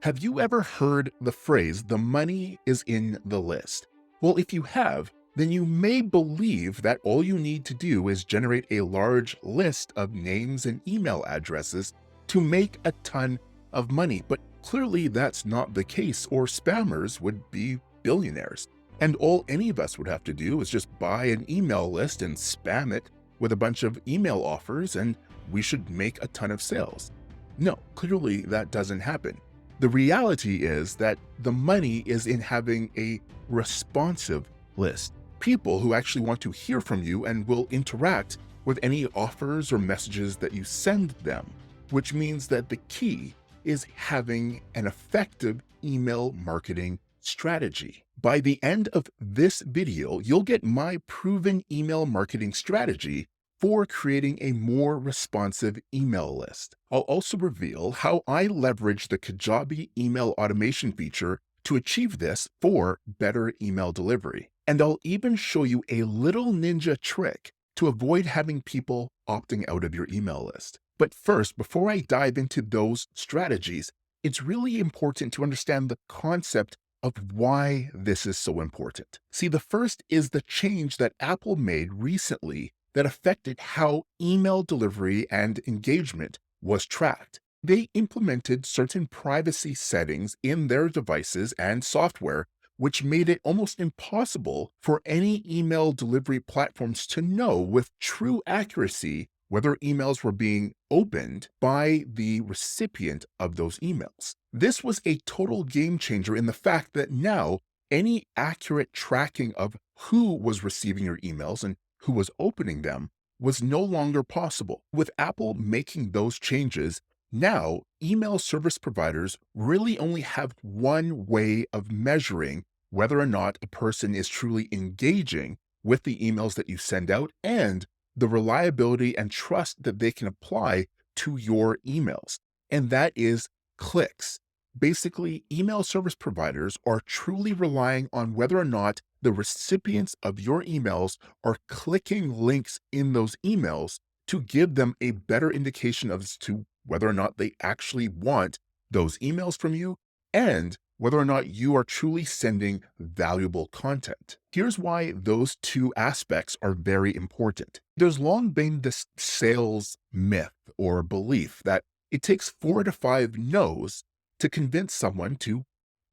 Have you ever heard the phrase, the money is in the list? Well, if you have, then you may believe that all you need to do is generate a large list of names and email addresses to make a ton of money. But clearly that's not the case, or spammers would be billionaires. And all any of us would have to do is just buy an email list and spam it with a bunch of email offers, and we should make a ton of sales. No, clearly that doesn't happen. The reality is that the money is in having a responsive list. People who actually want to hear from you and will interact with any offers or messages that you send them, which means that the key is having an effective email marketing strategy. By the end of this video, you'll get my proven email marketing strategy for creating a more responsive email list. I'll also reveal how I leverage the Kajabi email automation feature to achieve this for better email delivery. And I'll even show you a little ninja trick to avoid having people opting out of your email list. But first, before I dive into those strategies, it's really important to understand the concept of why this is so important. See, the first is the change that Apple made recently that affected how email delivery and engagement was tracked. They implemented certain privacy settings in their devices and software, which made it almost impossible for any email delivery platforms to know with true accuracy whether emails were being opened by the recipient of those emails. This was a total game changer in the fact that now any accurate tracking of who was receiving your emails and who was opening them was no longer possible. With Apple making those changes, now email service providers really only have one way of measuring whether or not a person is truly engaging with the emails that you send out and the reliability and trust that they can apply to your emails. And that is clicks. Basically, email service providers are truly relying on whether or not the recipients of your emails are clicking links in those emails to give them a better indication as to whether or not they actually want those emails from you and whether or not you are truly sending valuable content. Here's why those two aspects are very important. There's long been this sales myth or belief that it takes 4 to 5 no's to convince someone to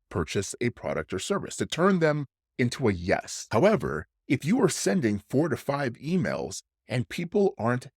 purchase a product or service, to turn them into a yes. However, if you are sending 4 to 5 emails and people aren't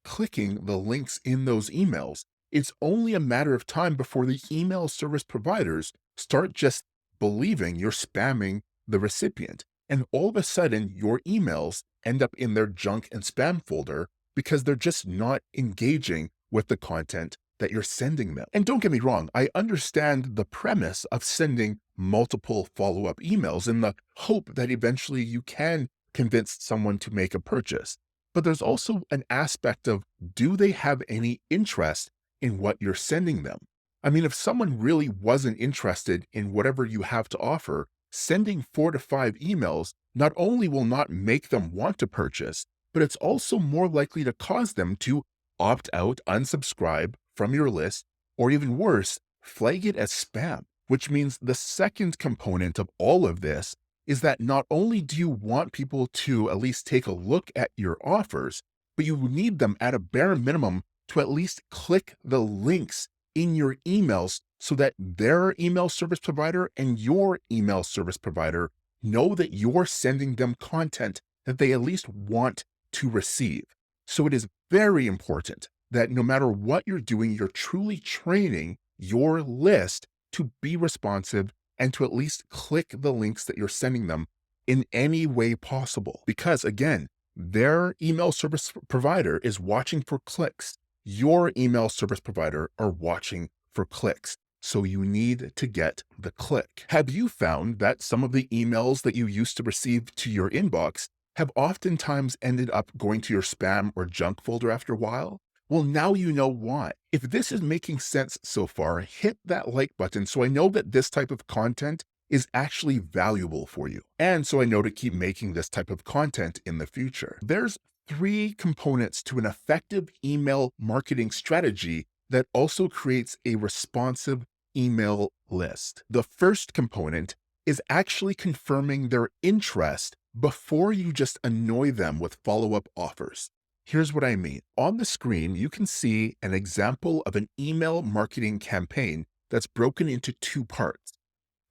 clicking the links in those emails, it's only a matter of time before the email service providers start just believing you're spamming the recipient. And all of a sudden, your emails end up in their junk and spam folder because they're just not engaging with the content that you're sending them. And don't get me wrong, I understand the premise of sending multiple follow-up emails in the hope that eventually you can convince someone to make a purchase. But there's also an aspect of, do they have any interest in what you're sending them? I mean, if someone really wasn't interested in whatever you have to offer, sending 4 to 5 emails not only will not make them want to purchase, but it's also more likely to cause them to opt out, unsubscribe from your list, or even worse, flag it as spam, which means the second component of all of this is that not only do you want people to at least take a look at your offers, but you need them at a bare minimum to at least click the links in your emails so that their email service provider and your email service provider know that you're sending them content that they at least want to receive. So it is very important that no matter what you're doing, you're truly training your list to be responsive and to at least click the links that you're sending them in any way possible. Because again, their email service provider is watching for clicks. Your email service provider are watching for clicks. So you need to get the click. Have you found that some of the emails that you used to receive to your inbox have oftentimes ended up going to your spam or junk folder after a while? Well, now you know why. If this is making sense so far, hit that like button so I know that this type of content is actually valuable for you. And so I know to keep making this type of content in the future. There's 3 components to an effective email marketing strategy that also creates a responsive email list. The first component is actually confirming their interest before you just annoy them with follow-up offers. Here's what I mean. On the screen, you can see an example of an email marketing campaign that's broken into two parts.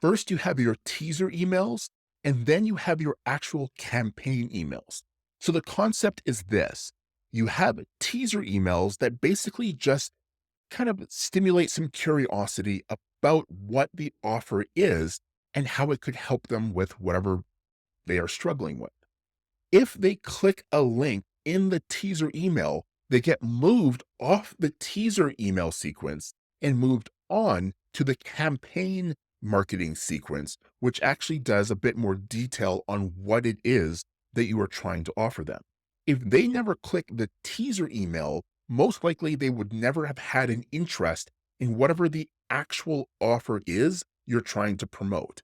First, you have your teaser emails, and then you have your actual campaign emails. So the concept is this. You have teaser emails that basically just kind of stimulate some curiosity about what the offer is and how it could help them with whatever they are struggling with. If they click a link in the teaser email, they get moved off the teaser email sequence and moved on to the campaign marketing sequence, which actually does a bit more detail on what it is that you are trying to offer them. If they never click the teaser email, most likely they would never have had an interest in whatever the actual offer is you're trying to promote.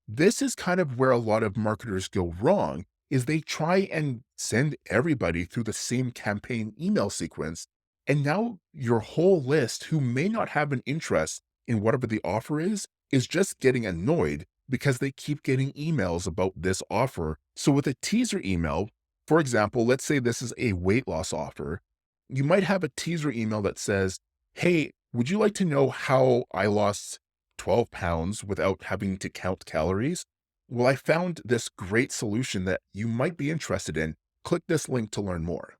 This is kind of where a lot of marketers go wrong is they try and send everybody through the same campaign email sequence. And now your whole list who may not have an interest in whatever the offer is just getting annoyed because they keep getting emails about this offer. So with a teaser email, for example, let's say this is a weight loss offer, you might have a teaser email that says, "Hey, would you like to know how I lost 12 pounds without having to count calories? Well, I found this great solution that you might be interested in. Click this link to learn more,"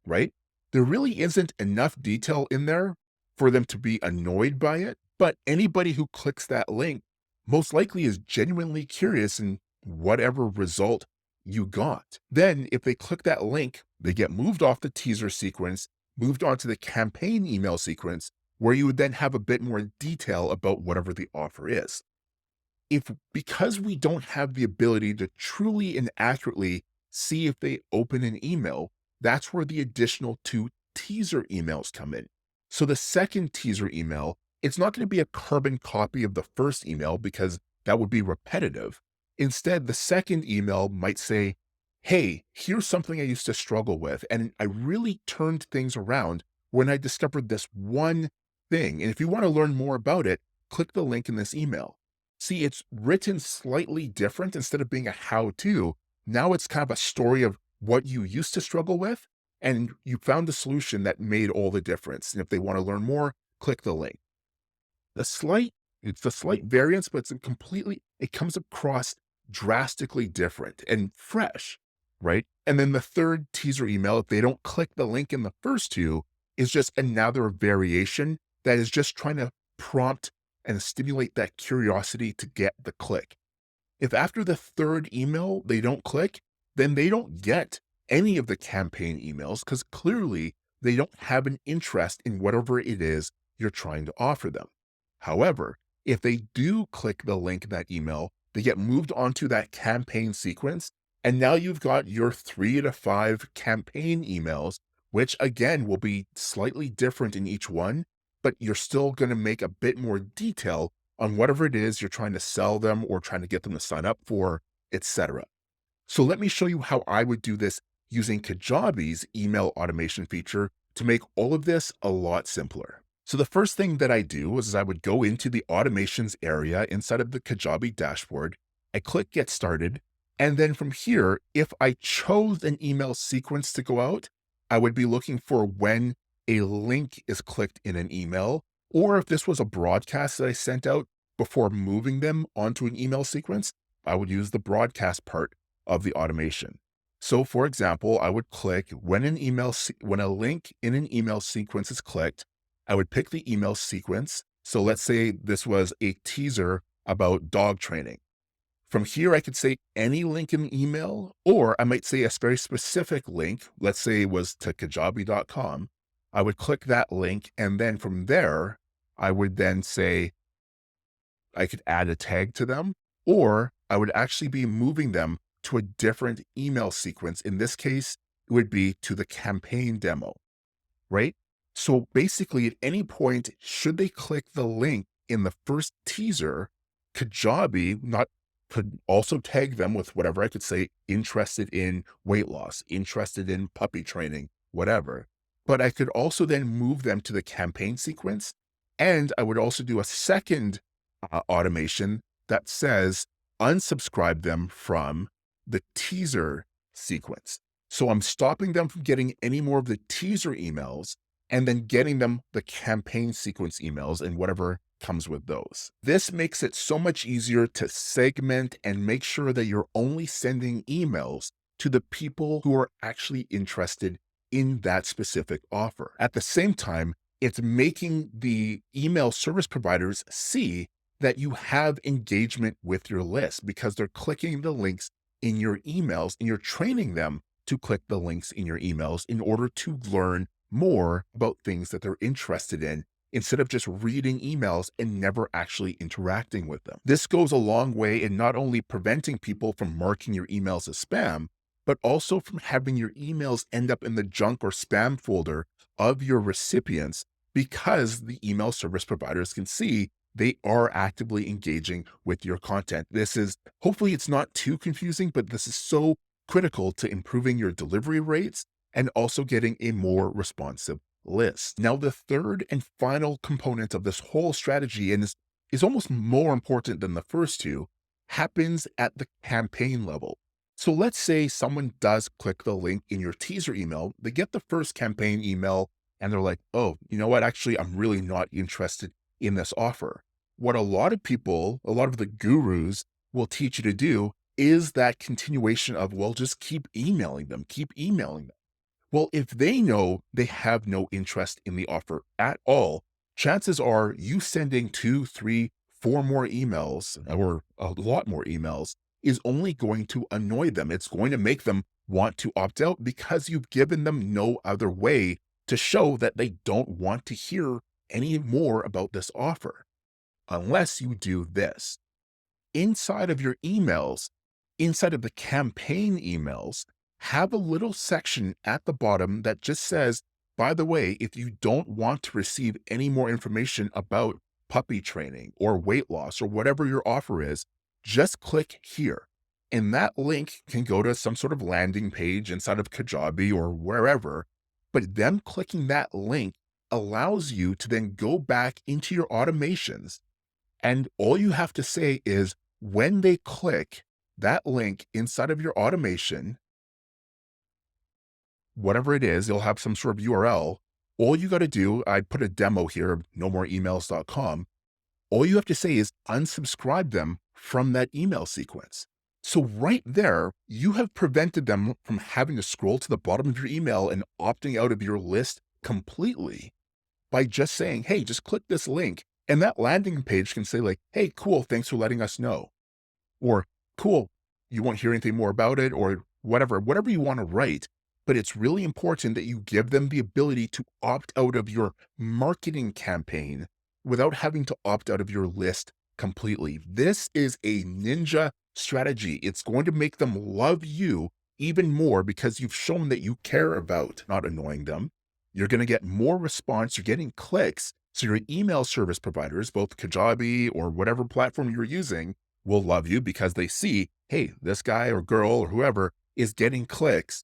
right? There really isn't enough detail in there for them to be annoyed by it, but anybody who clicks that link most likely is genuinely curious in whatever result you got. Then, if they click that link, they get moved off the teaser sequence, moved onto the campaign email sequence, where you would then have a bit more detail about whatever the offer is. If because we don't have the ability to truly and accurately see if they open an email, that's where the additional two teaser emails come in. So the second teaser email, it's not going to be a carbon copy of the first email because that would be repetitive. Instead, the second email might say, "Hey, here's something I used to struggle with, and I really turned things around when I discovered this one thing. And if you want to learn more about it, click the link in this email." See, it's written slightly different instead of being a how to. Now it's kind of a story of what you used to struggle with, and you found the solution that made all the difference. And if they want to learn more, click the link. The slight, it's a slight variance, but it comes across drastically different and fresh, right? And then the third teaser email, if they don't click the link in the first two, is just another variation that is just trying to prompt and stimulate that curiosity to get the click. If after the third email they don't click, then they don't get any of the campaign emails because clearly they don't have an interest in whatever it is you're trying to offer them. However, if they do click the link in that email, they get moved onto that campaign sequence. And now you've got your 3 to 5 campaign emails, which again will be slightly different in each one, but you're still going to make a bit more detail on whatever it is you're trying to sell them or trying to get them to sign up for, etc. So let me show you how I would do this using Kajabi's email automation feature to make all of this a lot simpler. So the first thing that I do is I would go into the automations area inside of the Kajabi dashboard. I click get started. And then from here, if I chose an email sequence to go out, I would be looking for when a link is clicked in an email, or if this was a broadcast that I sent out before moving them onto an email sequence, I would use the broadcast part of the automation. So for example, I would click when a link in an email sequence is clicked, I would pick the email sequence. So let's say this was a teaser about dog training. From here, I could say any link in the email, or I might say a very specific link. Let's say it was to kajabi.com. I would click that link. And then from there, I would then say I could add a tag to them, or I would actually be moving them to a different email sequence. In this case, it would be to the campaign demo, right? So basically, at any point, should they click the link in the first teaser, Kajabi could also tag them with whatever I could say, interested in weight loss, interested in puppy training, whatever. But I could also then move them to the campaign sequence. And I would also do a second automation that says unsubscribe them from the teaser sequence. So I'm stopping them from getting any more of the teaser emails and then getting them the campaign sequence emails and whatever comes with those. This makes it so much easier to segment and make sure that you're only sending emails to the people who are actually interested in that specific offer. At the same time, it's making the email service providers see that you have engagement with your list because they're clicking the links in your emails and you're training them to click the links in your emails in order to learn more about things that they're interested in instead of just reading emails and never actually interacting with them. This goes a long way in not only preventing people from marking your emails as spam, but also from having your emails end up in the junk or spam folder of your recipients because the email service providers can see they are actively engaging with your content. This is, hopefully it's not too confusing, but this is so critical to improving your delivery rates and also getting a more responsive list. Now, the third and final component of this whole strategy, and is almost more important than the first two, happens at the campaign level. So let's say someone does click the link in your teaser email, they get the first campaign email, and they're like, oh, you know what? Actually, I'm really not interested in this offer. What a lot of people, a lot of the gurus will teach you to do is that continuation of, well, just keep emailing them, keep emailing them. Well, if they know they have no interest in the offer at all, chances are you sending two, three, four more emails or a lot more emails is only going to annoy them. It's going to make them want to opt out because you've given them no other way to show that they don't want to hear any more about this offer unless you do this. Inside of your emails, inside of the campaign emails, have a little section at the bottom that just says, by the way, if you don't want to receive any more information about puppy training or weight loss or whatever your offer is, just click here. And that link can go to some sort of landing page inside of Kajabi or wherever. But them clicking that link allows you to then go back into your automations. And all you have to say is when they click that link inside of your automation, whatever it is, you'll have some sort of URL. All you got to do, I put a demo here, nomoreemails.com. All you have to say is unsubscribe them from that email sequence. So right there, you have prevented them from having to scroll to the bottom of your email and opting out of your list completely by just saying, hey, just click this link. And that landing page can say like, hey, cool, thanks for letting us know. Or cool, you won't hear anything more about it or whatever you want to write. But it's really important that you give them the ability to opt out of your marketing campaign without having to opt out of your list completely. This is a ninja strategy. It's going to make them love you even more because you've shown that you care about not annoying them. You're going to get more response. You're getting clicks. So your email service providers, both Kajabi or whatever platform you're using, will love you because they see, hey, this guy or girl or whoever is getting clicks.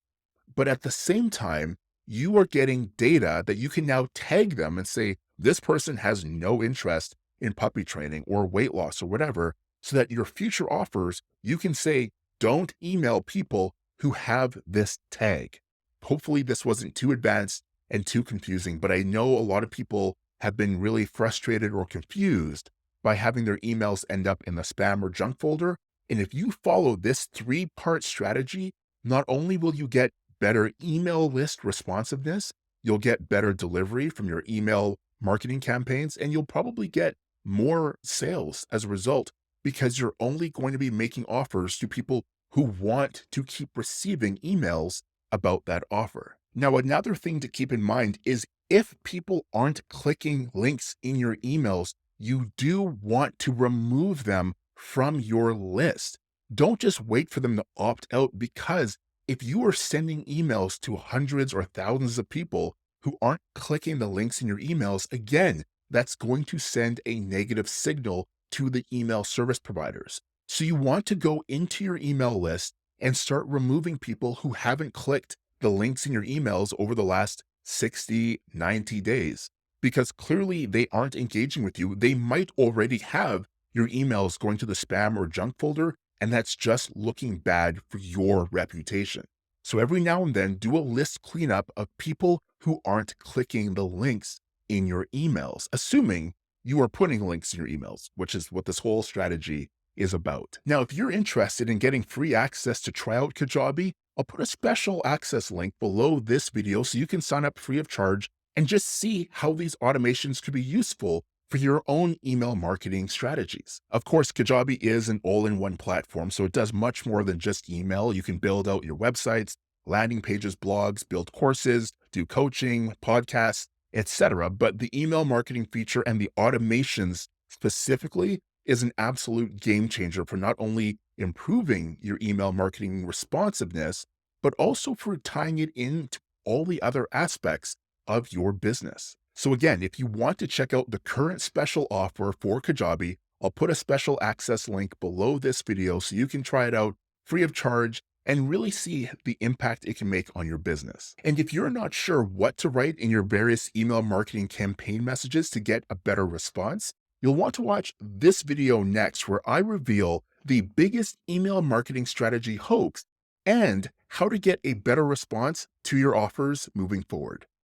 But at the same time, you are getting data that you can now tag them and say, this person has no interest in puppy training or weight loss or whatever, so that your future offers, you can say, don't email people who have this tag. Hopefully this wasn't too advanced and too confusing, but I know a lot of people have been really frustrated or confused by having their emails end up in the spam or junk folder. And if you follow this 3-part strategy, not only will you get better email list responsiveness, you'll get better delivery from your email marketing campaigns, and you'll probably get more sales as a result because you're only going to be making offers to people who want to keep receiving emails about that offer. Now, another thing to keep in mind is if people aren't clicking links in your emails, you do want to remove them from your list. Don't just wait for them to opt out because if you are sending emails to hundreds or thousands of people who aren't clicking the links in your emails, again, that's going to send a negative signal to the email service providers. So you want to go into your email list and start removing people who haven't clicked the links in your emails over the last 60, 90 days. because clearly they aren't engaging with you. They might already have your emails going to the spam or junk folder, and that's just looking bad for your reputation. So every now and then, do a list cleanup of people who aren't clicking the links in your emails, assuming you are putting links in your emails, which is what this whole strategy is about. Now, if you're interested in getting free access to try out Kajabi, I'll put a special access link below this video so you can sign up free of charge and just see how these automations could be useful for your own email marketing strategies. Of course, Kajabi is an all-in-one platform, so it does much more than just email. You can build out your websites, landing pages, blogs, build courses, do coaching, podcasts, etc. But the email marketing feature and the automations specifically is an absolute game changer for not only improving your email marketing responsiveness, but also for tying it into all the other aspects of your business. So again, if you want to check out the current special offer for Kajabi, I'll put a special access link below this video so you can try it out free of charge and really see the impact it can make on your business. And if you're not sure what to write in your various email marketing campaign messages to get a better response, you'll want to watch this video next, where I reveal the biggest email marketing strategy hoax and how to get a better response to your offers moving forward.